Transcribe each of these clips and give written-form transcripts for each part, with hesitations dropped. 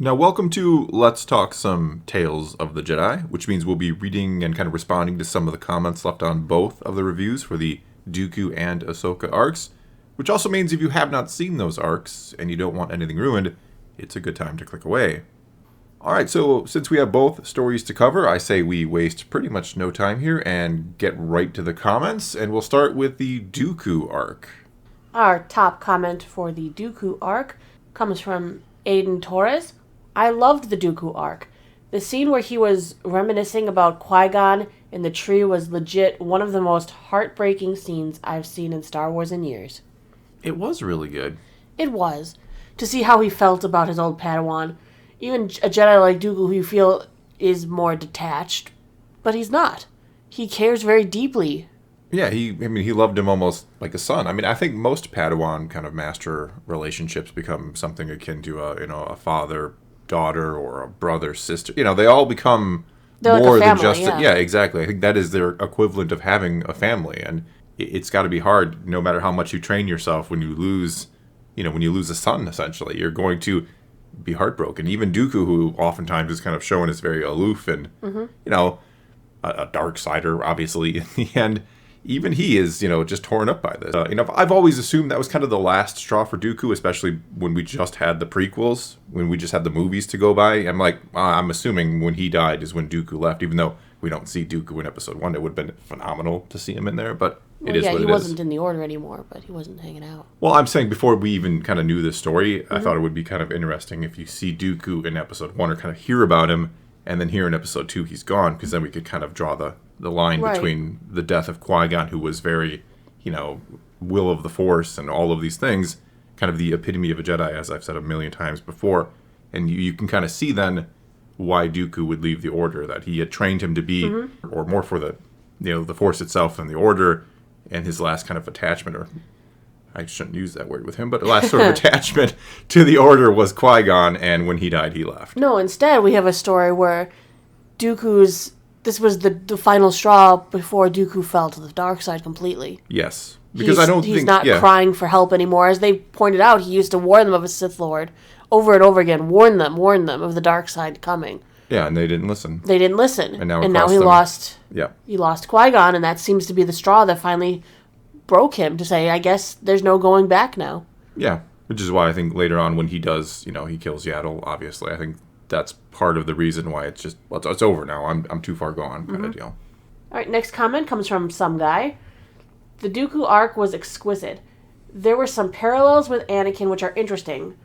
Now, welcome to Let's Talk Some Tales of the Jedi, which means we'll be reading and kind of responding to some of the comments left on both of the reviews for the Dooku and Ahsoka arcs, which also means if you have not seen those arcs and you don't want anything ruined, it's a good time to click away. Alright, so since we have both stories to cover, I say we waste pretty much no time here and get right to the comments, and we'll start with the Dooku arc. Our top comment for the Dooku arc comes from Aiden Torres. I loved the Dooku arc. The scene where he was reminiscing about Qui-Gon in the tree was legit one of the most heartbreaking scenes I've seen in Star Wars in years. It was really good. It was. To see how he felt about his old Padawan. Even a Jedi like Dooku who you feel is more detached. But he's not. He cares very deeply. Yeah, he loved him almost like a son. I think most Padawan kind of master relationships become something akin to a father-daughter or a brother-sister. They all become They're more like a family, than just... yeah. Yeah, exactly. I think that is their equivalent of having a family. And it's got to be hard, no matter how much you train yourself, when you lose a son, essentially. You're going to be heartbroken. Even Dooku, who oftentimes is kind of shown as very aloof and, a dark sider, obviously, in the end... Even he is, just torn up by this. I've always assumed that was kind of the last straw for Dooku, especially when we just had the prequels, when we just had the movies to go by. I'm assuming when he died is when Dooku left, even though we don't see Dooku in Episode 1. It would have been phenomenal to see him in there, but it is what it is. He wasn't in the Order anymore, but he wasn't hanging out. Well, I'm saying before we even kind of knew this story, I thought it would be kind of interesting if you see Dooku in Episode 1 or kind of hear about him, and then here in Episode 2 he's gone, because then we could kind of draw the line between the death of Qui-Gon, who was very, will of the Force and all of these things, kind of the epitome of a Jedi, as I've said a million times before. And you can kind of see then why Dooku would leave the Order, that he had trained him to be, or more for the, the Force itself than the Order, and his last kind of attachment, or I shouldn't use that word with him, but the last sort of attachment to the Order was Qui-Gon, and when he died, he left. No, instead we have a story where this was the final straw before Dooku fell to the dark side completely. Yes. Because he's not crying for help anymore. As they pointed out, he used to warn them of a Sith Lord over and over again. Warn them of the dark side coming. Yeah, and they didn't listen. And now he lost. Yeah. He lost Qui-Gon, and that seems to be the straw that finally broke him to say, I guess there's no going back now. Yeah, which is why I think later on when he does, he kills Yaddle, obviously. I think that's part of the reason why it's just, it's over now. I'm too far gone kind of deal. All right, next comment comes from some guy. The Dooku arc was exquisite. There were some parallels with Anakin which are interesting.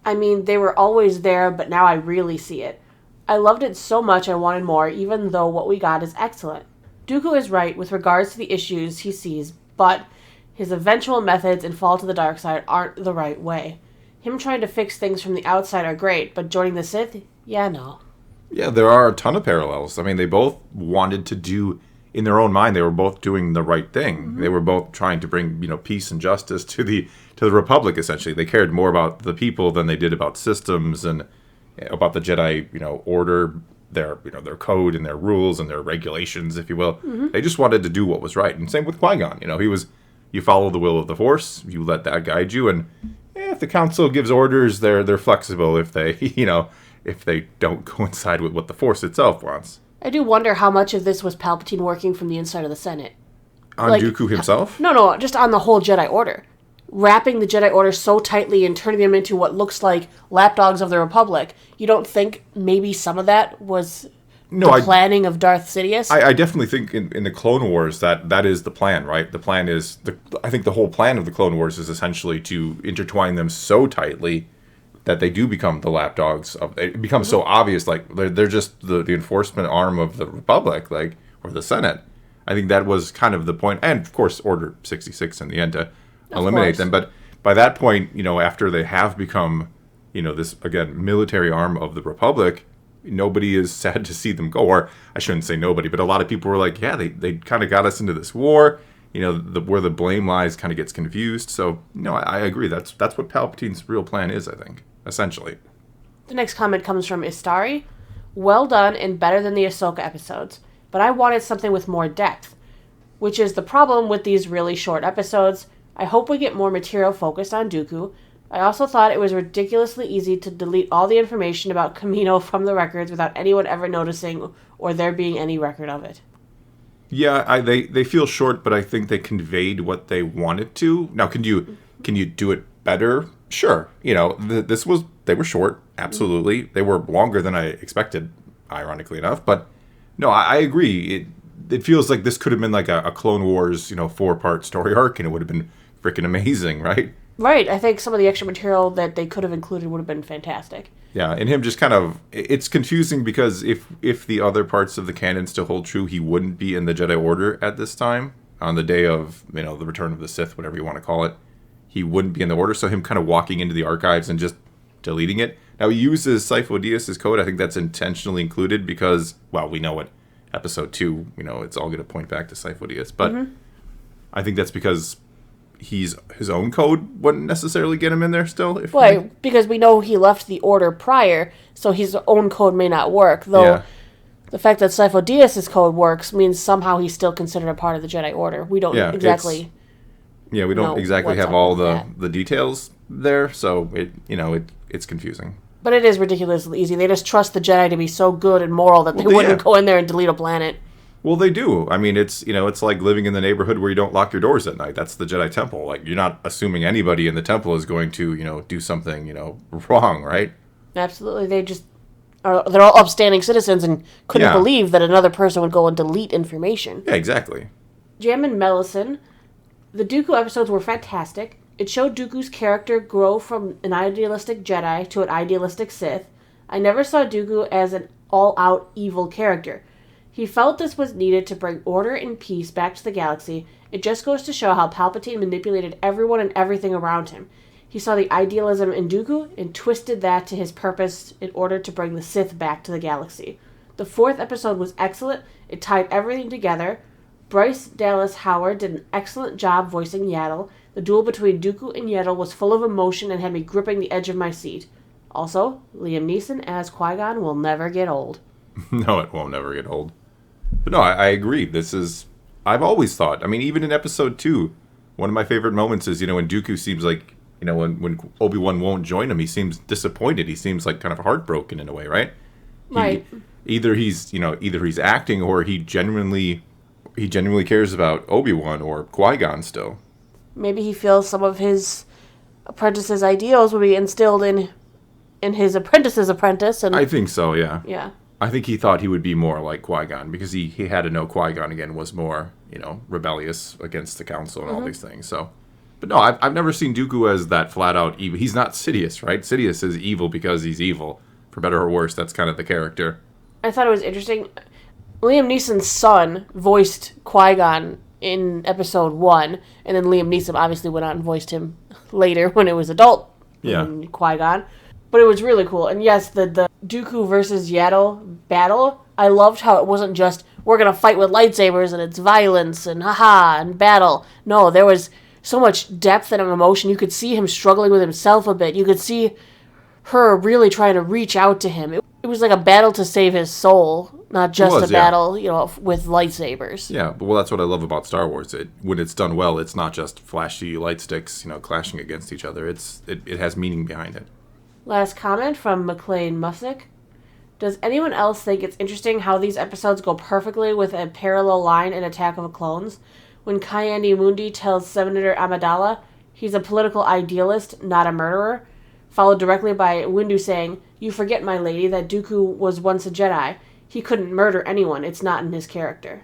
They were always there, but now I really see it. I loved it so much I wanted more, even though what we got is excellent. Dooku is right with regards to the issues he sees, but his eventual methods and fall to the dark side aren't the right way. Him trying to fix things from the outside are great, but joining the Sith, no. Yeah, there are a ton of parallels. They both wanted to do, in their own mind, they were both doing the right thing. They were both trying to bring, peace and justice to the Republic, essentially. They cared more about the people than they did about systems and about the Jedi, order, their code and their rules and their regulations, if you will. They just wanted to do what was right. And same with Qui-Gon. You follow the will of the Force, you let that guide you, and if the Council gives orders, they're flexible if they, if they don't coincide with what the Force itself wants. I do wonder how much of this was Palpatine working from the inside of the Senate. On Dooku himself? No, just on the whole Jedi Order. Wrapping the Jedi Order so tightly and turning them into what looks like lapdogs of the Republic. You don't think maybe some of that was planning of Darth Sidious? I definitely think in the Clone Wars that is the plan, right? The plan is, I think the whole plan of the Clone Wars is essentially to intertwine them so tightly that they do become the lapdogs. It becomes so obvious, like they're just the enforcement arm of the Republic, or the Senate. I think that was kind of the point, and of course Order 66 in the end to eliminate them. But by that point, after they have become, this again military arm of the Republic, nobody is sad to see them go. Or I shouldn't say nobody, but a lot of people were like, yeah, they kind of got us into this war. Where the blame lies kind of gets confused. So I agree. That's what Palpatine's real plan is, I think, essentially. The next comment comes from Istari. Well done and better than the Ahsoka episodes, but I wanted something with more depth, which is the problem with these really short episodes. I hope we get more material focused on Dooku, I also thought it was ridiculously easy to delete all the information about Kamino from the records without anyone ever noticing or there being any record of it. Yeah, they feel short, but I think they conveyed what they wanted to. Now, can you do it better? Sure. They were short, absolutely. They were longer than I expected, ironically enough. But no, I agree. It feels like this could have been like a Clone Wars, 4-part story arc, and it would have been freaking amazing, right? Right. I think some of the extra material that they could have included would have been fantastic. Yeah, and him just kind of... It's confusing because if the other parts of the canon still hold true, he wouldn't be in the Jedi Order at this time, on the day of, the return of the Sith, whatever you want to call it. He wouldn't be in the Order, so him kind of walking into the archives and just deleting it. Now, he uses Sifo Dyas' code. I think that's intentionally included because, well, we know what Episode 2, it's all going to point back to Sifo Dyas. But I think that's because his own code wouldn't necessarily get him in there still. Right, because we know he left the Order prior, so his own code may not work. Though the fact that Sifo Dyas' code works means somehow he's still considered a part of the Jedi Order. We don't exactly... Yeah, we don't exactly have all the details there, so it's confusing. But it is ridiculously easy. They just trust the Jedi to be so good and moral that they wouldn't go in there and delete a planet. Well, they do. I mean, it's like living in the neighborhood where you don't lock your doors at night. That's the Jedi Temple. Like, you're not assuming anybody in the temple is going to, do something, wrong, right? Absolutely. They're all upstanding citizens and couldn't believe that another person would go and delete information. Yeah, exactly. Jam and Melisson. The Dooku episodes were fantastic. It showed Dooku's character grow from an idealistic Jedi to an idealistic Sith. I never saw Dooku as an all-out evil character. He felt this was needed to bring order and peace back to the galaxy. It just goes to show how Palpatine manipulated everyone and everything around him. He saw the idealism in Dooku and twisted that to his purpose in order to bring the Sith back to the galaxy. The 4th episode was excellent. It tied everything together. Bryce Dallas Howard did an excellent job voicing Yaddle. The duel between Dooku and Yaddle was full of emotion and had me gripping the edge of my seat. Also, Liam Neeson as Qui-Gon will never get old. No, it won't never get old. But no, I agree. I've always thought, I mean, even in Episode 2, one of my favorite moments is, when Dooku seems like, when Obi-Wan won't join him, he seems disappointed. He seems like kind of heartbroken in a way, right? Right. Either he's acting or he genuinely cares about Obi-Wan or Qui-Gon still. Maybe he feels some of his apprentice's ideals will be instilled in his apprentice's apprentice. And I think so, yeah. Yeah. I think he thought he would be more like Qui-Gon because he had to know Qui-Gon again was more, rebellious against the Council and all these things. So, but no, I've never seen Dooku as that flat out evil. He's not Sidious, right? Sidious is evil because he's evil. For better or worse, that's kind of the character. I thought it was interesting. Liam Neeson's son voiced Qui-Gon in Episode 1, and then Liam Neeson obviously went on and voiced him later when it was adult Qui-Gon. But it was really cool. And yes, the Dooku versus Yaddle battle, I loved how it wasn't just, we're going to fight with lightsabers and it's violence and haha and battle. No, there was so much depth and emotion. You could see him struggling with himself a bit. You could see her really trying to reach out to him. It was like a battle to save his soul, not just a battle, with lightsabers. Yeah, but that's what I love about Star Wars. When it's done well, it's not just flashy light sticks, clashing against each other. It has meaning behind it. Last comment from McLean Musick. Does anyone else think it's interesting how these episodes go perfectly with a parallel line in Attack of the Clones? When Ki-Adi-Mundi tells Senator Amidala he's a political idealist, not a murderer, followed directly by Windu saying, "You forget, my lady, that Dooku was once a Jedi. He couldn't murder anyone. It's not in his character."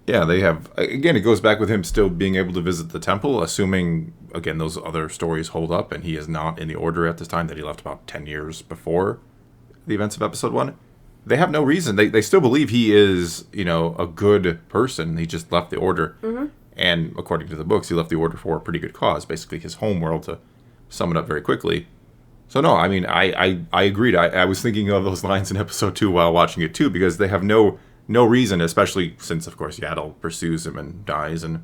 Yeah, they have... Again, it goes back with him still being able to visit the temple, assuming, again, those other stories hold up, and he is not in the Order at this time, that he left about 10 years before the events of Episode 1. They have no reason. They still believe he is, a good person. He just left the Order. Mm-hmm. And according to the books, he left the Order for a pretty good cause, basically his home world, to sum it up very quickly. So no, I mean, I agreed. I was thinking of those lines in Episode 2 while watching it too, because they have no reason, especially since, of course, Yaddle pursues him and dies, and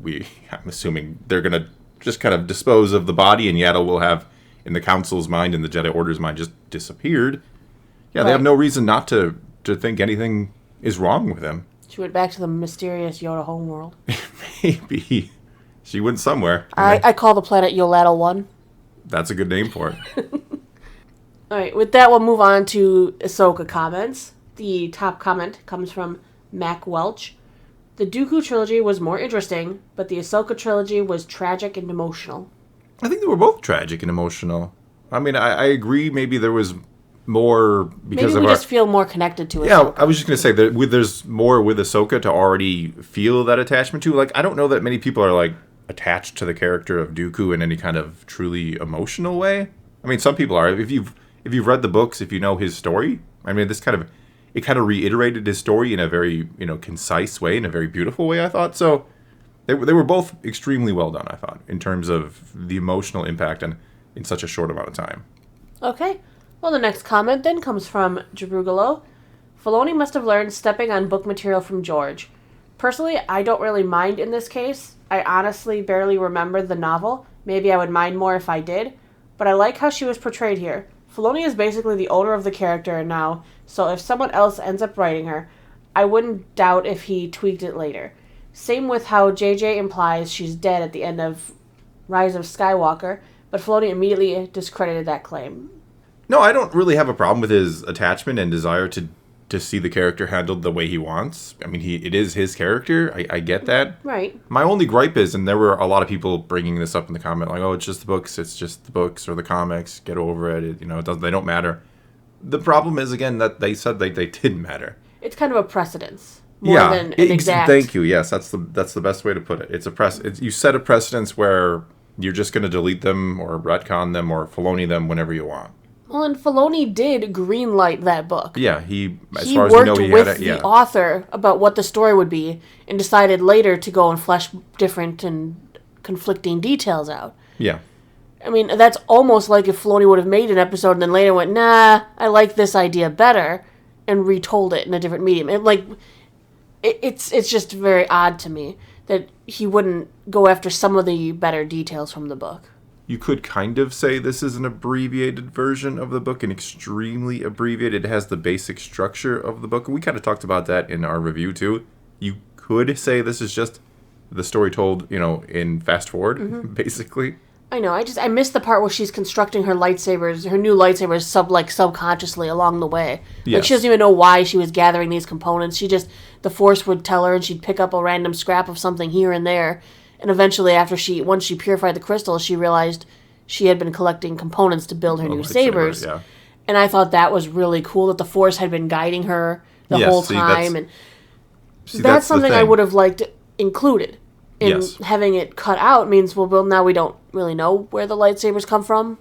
I'm assuming they're going to just kind of dispose of the body, and Yaddle will have, in the Council's mind, in the Jedi Order's mind, just disappeared. Yeah, They have no reason not to think anything is wrong with him. She went back to the mysterious Yoda homeworld. Maybe. She went somewhere. I call the planet Yoladdle 1. That's a good name for it. All right, with that, we'll move on to Ahsoka comments. The top comment comes from Mac Welch. The Dooku trilogy was more interesting, but the Ahsoka trilogy was tragic and emotional. I think they were both tragic and emotional. I mean, I agree. Maybe there was more because maybe we just feel more connected to it. Yeah, I was just going to say that there's more with Ahsoka to already feel that attachment to. Like, I don't know that many people are, like, attached to the character of Dooku in any kind of truly emotional way. I mean, some people are. If you've read the books, if you know his story, I mean, it kind of reiterated his story in a very, concise way, in a very beautiful way, I thought. So they were both extremely well done, I thought, in terms of the emotional impact and in such a short amount of time. Okay. Well, the next comment then comes from Jabrugalo. Filoni must have learned stepping on book material from George. Personally, I don't really mind in this case. I honestly barely remember the novel. Maybe I would mind more if I did. But I like how she was portrayed here. Filoni is basically the owner of the character now, so if someone else ends up writing her, I wouldn't doubt if he tweaked it later. Same with how JJ implies she's dead at the end of Rise of Skywalker, but Filoni immediately discredited that claim. No, I don't really have a problem with his attachment and desire to see the character handled the way he wants. I mean, it is his character. I get that. Right. My only gripe is, and there were a lot of people bringing this up in the comment, like, oh, it's just the books or the comics. Get over it. They don't matter. The problem is, again, that they said they didn't matter. It's kind of a precedence more than an exact. Thank you. Yes, that's the best way to put it. It's you set a precedence where you're just going to delete them or retcon them or Filoni them whenever you want. Well, and Filoni did greenlight that book. Yeah, he worked with the author about what the story would be and decided later to go and flesh different and conflicting details out. Yeah. I mean, that's almost like if Filoni would have made an episode and then later went, nah, I like this idea better, and retold it in a different medium. It's just very odd to me that he wouldn't go after some of the better details from the book. You could kind of say this is an abbreviated version of the book, an extremely abbreviated. It has the basic structure of the book. We kind of talked about that in our review, too. You could say this is just the story told, in fast forward, basically. I know. I missed the part where she's constructing her lightsabers, her new lightsabers, subconsciously along the way. Yes. Like, she doesn't even know why she was gathering these components. The Force would tell her, and she'd pick up a random scrap of something here and there. And eventually, once she purified the crystal, she realized she had been collecting components to build her new sabers. Yeah. And I thought that was really cool that the Force had been guiding her the whole time. That's something I would have liked included. And having it cut out means, well, now we don't really know where the lightsabers come from.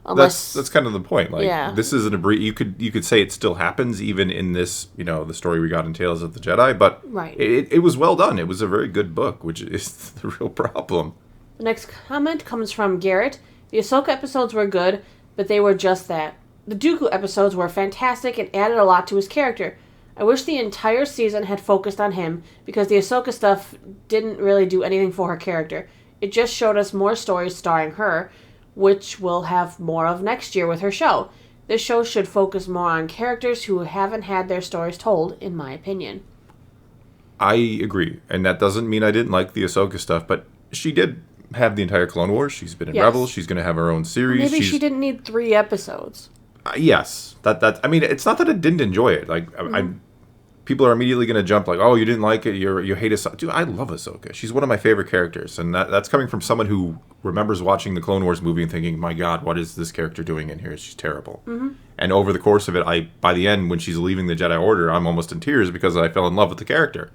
Unless that's kind of the point. This is you could say it still happens even in this, the story we got in Tales of the Jedi, but right. It was well done. It was a very good book, which is the real problem. The next comment comes from Garrett. The Ahsoka episodes were good, but they were just that. The Dooku episodes were fantastic and added a lot to his character. I wish the entire season had focused on him, because the Ahsoka stuff didn't really do anything for her character. It just showed us more stories starring her, which we'll have more of next year with her show. This show should focus more on characters who haven't had their stories told, in my opinion. I agree, and that doesn't mean I didn't like the Ahsoka stuff, but she did have the entire Clone Wars. She's been in Rebels. She's going to have her own series. Maybe she didn't need 3 episodes. Yes, I mean, it's not that I didn't enjoy it. Like, people are immediately going to jump like, oh, you didn't like it, you hate Ahsoka. Dude, I love Ahsoka. She's one of my favorite characters, and that's coming from someone who remembers watching the Clone Wars movie and thinking, my God, what is this character doing in here? She's terrible. Mm-hmm. And over the course of it, by the end, when she's leaving the Jedi Order, I'm almost in tears because I fell in love with the character.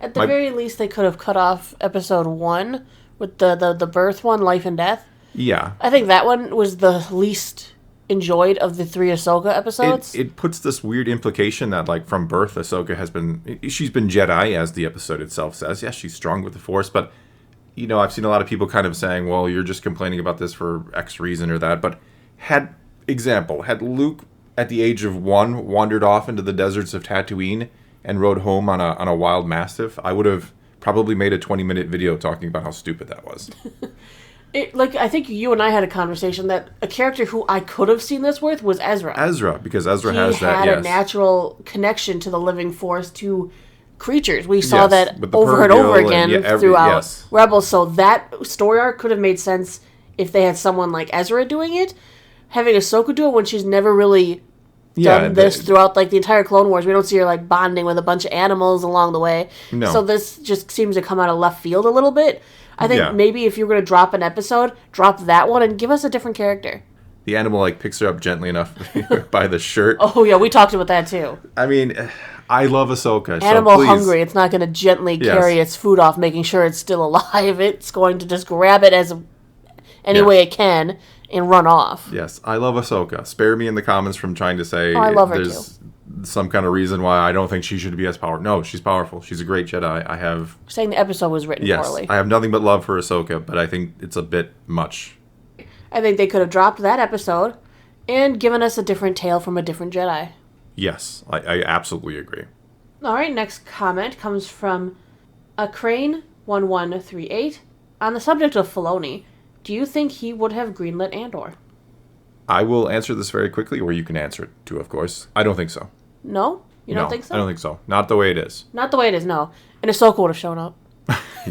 At the very least, they could have cut off episode 1 with the birth one, Life and Death. Yeah. I think that one was the least enjoyed of the 3 Ahsoka episodes. It puts this weird implication that, like, from birth, Ahsoka she's been Jedi, as the episode itself says. Yes, she's strong with the Force, but, I've seen a lot of people kind of saying, well, you're just complaining about this for X reason or that, but had Luke, at the age of 1, wandered off into the deserts of Tatooine and rode home on a wild Mastiff, I would have probably made a 20-minute video talking about how stupid that was. I think you and I had a conversation that a character who I could have seen this with was Ezra. Because Ezra has that, He had a natural connection to the living Force, to creatures. We saw that over and over again throughout Rebels, so that story arc could have made sense if they had someone like Ezra doing it. Having Ahsoka do it when she's never really done this throughout like the entire Clone Wars. We don't see her like bonding with a bunch of animals along the way. No. So this just seems to come out of left field a little bit. I think maybe if you're going to drop an episode, drop that one and give us a different character. The animal like picks her up gently enough by the shirt. Oh yeah, we talked about that too. I mean, I love Ahsoka. Animal so hungry. It's not going to gently carry its food off, making sure it's still alive. It's going to just grab it any way it can and run off. Yes, I love Ahsoka. Spare me in the comments from trying to say I love her there's some kind of reason why I don't think she should be as powerful. No, she's powerful. She's a great Jedi. Saying the episode was written poorly. I have nothing but love for Ahsoka, but I think it's a bit much. I think they could have dropped that episode and given us a different tale from a different Jedi. Yes, I absolutely agree. All right, next comment comes from Crane1138. On the subject of Filoni, do you think he would have greenlit Andor? I will answer this very quickly, or you can answer it too, of course. I don't think so. No? You don't think so? I don't think so. Not the way it is. Not the way it is, no. And Ahsoka would have shown up.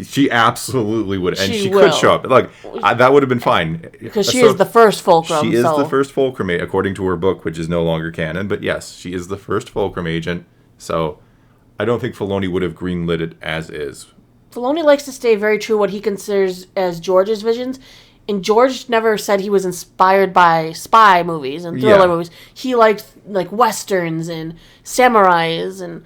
She absolutely would. And she could show up. Like, that would have been fine. Because she is the first Fulcrum. She is the first Fulcrum, according to her book, which is no longer canon. But yes, she is the first Fulcrum agent. So I don't think Filoni would have greenlit it as is. Filoni likes to stay very true what he considers as George's visions. And George never said he was inspired by spy movies and thriller movies. He liked like westerns and samurais, and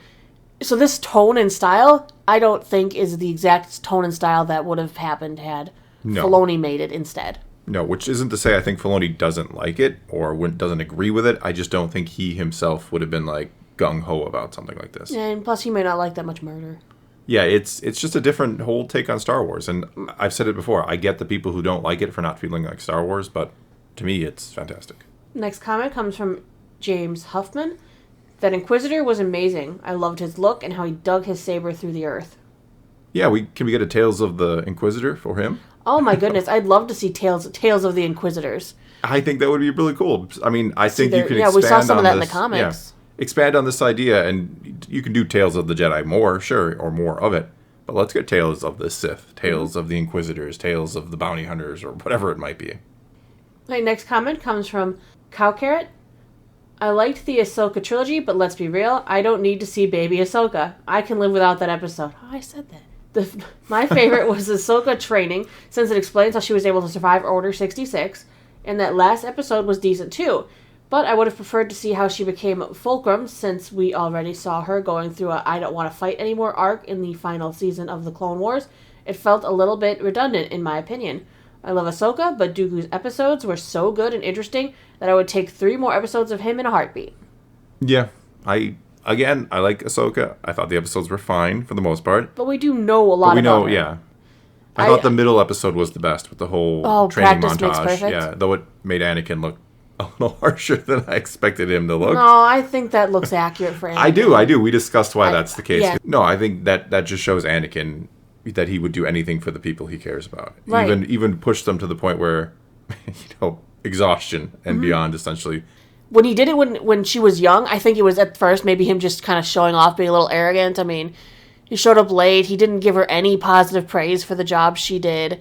so this tone and style, I don't think is the exact tone and style that would have happened had Filoni made it instead. No, which isn't to say I think Filoni doesn't like it or doesn't agree with it. I just don't think he himself would have been like gung-ho about something like this. Yeah, and plus he may not like that much murder. Yeah, it's just a different whole take on Star Wars. And I've said it before, I get the people who don't like it for not feeling like Star Wars, but to me it's fantastic. Next comment comes from James Huffman. That Inquisitor was amazing. I loved his look and how he dug his saber through the earth. Yeah, can we get a Tales of the Inquisitor for him? Oh my goodness, I'd love to see Tales of the Inquisitors. I think that would be really cool. I mean, I think you can expand on this. Yeah, we saw some of that in the comics. Yeah. Expand on this idea, and you can do Tales of the Jedi more, sure, or more of it. But let's get Tales of the Sith, Tales of the Inquisitors, Tales of the Bounty Hunters, or whatever it might be. My next comment comes from Cow Carrot. I liked the Ahsoka trilogy, but let's be real, I don't need to see baby Ahsoka. I can live without that episode. Oh, I said that. My favorite was Ahsoka training, since it explains how she was able to survive Order 66, and that last episode was decent too. But I would have preferred to see how she became Fulcrum, since we already saw her going through a I don't want to fight anymore arc in the final season of the Clone Wars. It felt a little bit redundant, in my opinion. I love Ahsoka, but Dooku's episodes were so good and interesting that I would take 3 more episodes of him in a heartbeat. Yeah, I like Ahsoka. I thought the episodes were fine for the most part. But we do know a lot about her. Yeah. I thought the middle episode was the best with the whole training montage. Yeah, though it made Anakin look a little harsher than I expected him to look. No, I think that looks accurate for Anakin. I do. We discussed why that's the case. Yeah. No, I think that just shows Anakin that he would do anything for the people he cares about. Right. Even push them to the point where, exhaustion and beyond, essentially. When he did it when she was young, I think it was at first maybe him just kind of showing off, being a little arrogant. I mean, he showed up late. He didn't give her any positive praise for the job she did.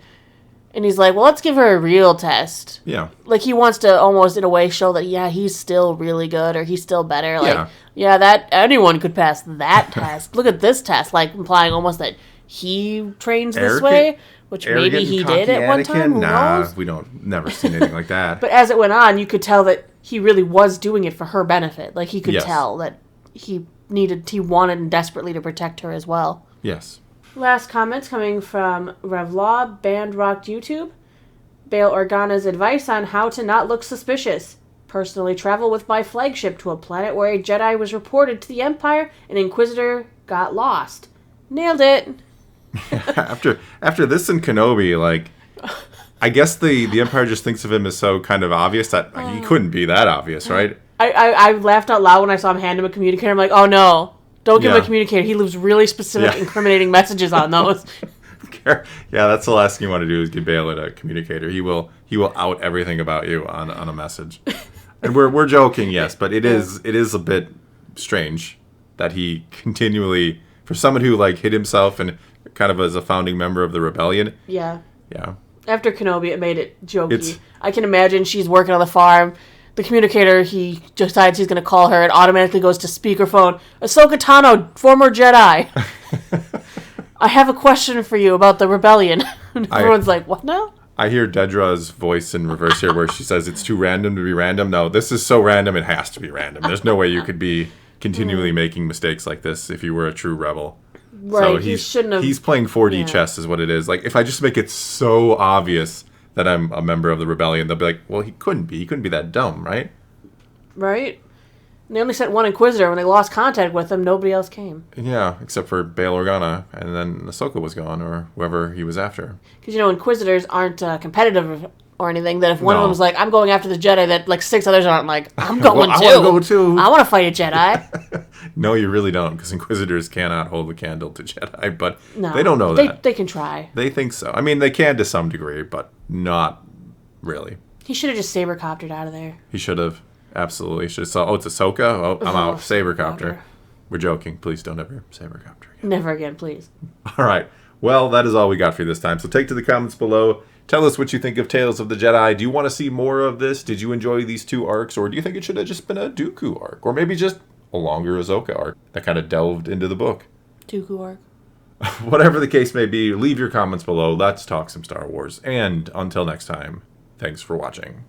And he's like, well, let's give her a real test. Yeah. Like, he wants to almost, in a way, show that, yeah, he's still really good, or he's still better. Like, that anyone could pass that test. Look at this test. Like, implying almost that he trains this way, which maybe he did at one time. Who knows? We never seen anything like that. But as it went on, you could tell that he really was doing it for her benefit. Like, he could tell that he wanted and desperately to protect her as well. Yes. Last comments coming from Revlaw, Band Rocked YouTube. Bail Organa's advice on how to not look suspicious. Personally travel with my flagship to a planet where a Jedi was reported to the Empire and Inquisitor got lost. Nailed it. After this and Kenobi, like, I guess the Empire just thinks of him as so kind of obvious that he couldn't be that obvious, right? I laughed out loud when I saw him hand him a communicator. I'm like, oh no. Don't give him a communicator. He leaves really specific, incriminating messages on those. Yeah, that's the last thing you want to do is give Bail a communicator. He will out everything about you on a message. And we're joking, yes, but it is a bit strange that he continually, for someone who like hid himself and kind of as a founding member of the rebellion. Yeah. Yeah. After Kenobi, it made it jokey. It's- I can imagine she's working on the farm. The communicator, he decides he's going to call her. It automatically goes to speakerphone. Ahsoka Tano, former Jedi. I have a question for you about the rebellion. Everyone's like, what now? I hear Dedra's voice in reverse here where she says it's too random to be random. No, this is so random it has to be random. There's no way you could be continually making mistakes like this if you were a true rebel. Right, So he shouldn't have... He's playing 4D yeah. chess is what it is. Like, if I just make it so obvious that I'm a member of the rebellion, they'll be like, well, he couldn't be. He couldn't be that dumb, right? Right? And they only sent one Inquisitor. When they lost contact with him, nobody else came. Yeah, except for Bail Organa, and then Ahsoka was gone, or whoever he was after. Because, Inquisitors aren't competitive or anything. That if one of No. them's like, I'm going after the Jedi, that like 6 others aren't like, I'm going Well, too. I want to go too. I want to fight a Jedi. No, you really don't, because Inquisitors cannot hold a candle to Jedi, but No, they don't know that. They can try. They think so. I mean, they can to some degree, but not really. He should have just saber-coptered out of there. He should have. Absolutely. Should have saw, oh, it's Ahsoka? Oh, I'm out. Sabercopter. We're joking. Please don't ever Sabercopter again. Never again, please. All right. Well, that is all we got for you this time. So take to the comments below. Tell us what you think of Tales of the Jedi. Do you want to see more of this? Did you enjoy these 2 arcs? Or do you think it should have just been a Dooku arc? Or maybe just a longer Ahsoka arc that kind of delved into the book? Dooku arc. Whatever the case may be, leave your comments below. Let's talk some Star Wars. And until next time, thanks for watching.